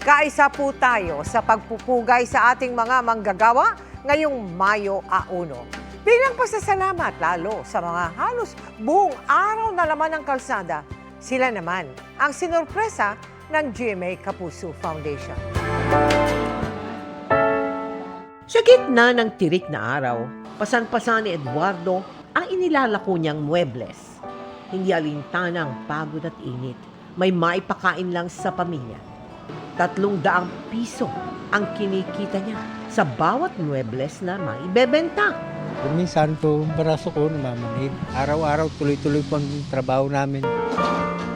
Kaisa po tayo sa pagpupugay sa ating mga manggagawa ngayong Mayo 1. Bilang pasasalamat lalo sa mga halos buong araw na laman ng kalsada, sila naman ang sinurpresa ng GMA Kapuso Foundation. Sa gitna ng tirik na araw, pasan-pasan ni Eduardo ang inilalako niyang muebles. Hindi alintanang pagod at init, may maipakain lang sa pamilya. 300 piso ang kinikita niya sa bawat muebles na maibebenta. Minsan po, braso ko namamanhid. Araw-araw tuloy-tuloy pang trabaho namin.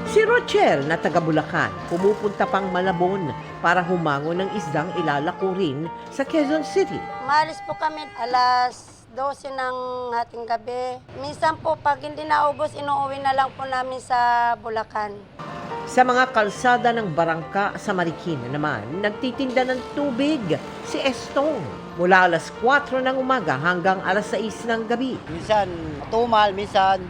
Si Rochelle na taga Bulacan, pumupunta pang Malabon para humango ng isdang ilalako rin sa Quezon City. Maalis po kami alas 12 ng hating gabi. Minsan po pag hindi naubos, inuuwi na lang po namin sa Bulacan. Sa mga kalsada ng Barangka sa Marikina naman, nagtitinda ng tubig si Estong mula alas 4 ng umaga hanggang alas 6 ng gabi. Minsan tumal, minsan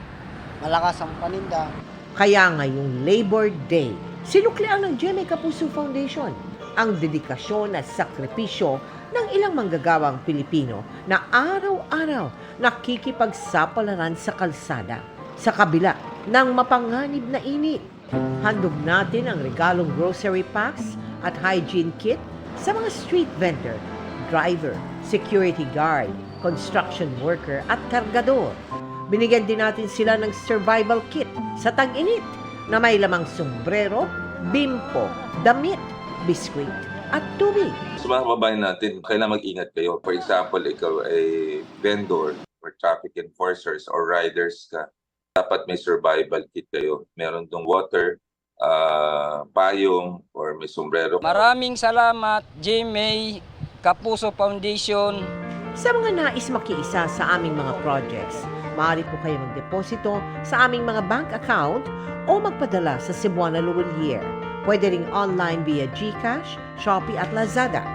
malakas ang paninda. Kaya ngayong Labor Day, sinuklian ng GMA Kapuso Foundation ang dedikasyon at sakripisyo ng ilang manggagawang Pilipino na araw-araw nakikipagsapalaran sa kalsada sa kabila ng mapanganib na init. Handog natin ang regalong grocery packs at hygiene kit sa mga street vendor, driver, security guard, construction worker at kargador. Binigyan din natin sila ng survival kit sa tag-init na may lamang sombrero, bimpo, damit, biskwit at tubig. Sa mga kababayan natin, kailangan mag-ingat kayo. For example, ikaw ay vendor or traffic enforcers or riders ka, dapat may survival kit kayo. Meron dong water, payong, or may sombrero. Maraming salamat, GMA Kapuso Foundation. Sa mga nais makiisa sa aming mga projects, maaari po kayo magdeposito sa aming mga bank account o magpadala sa Cebuana Luwalier. Pwede ring online via GCash, Shopee at Lazada.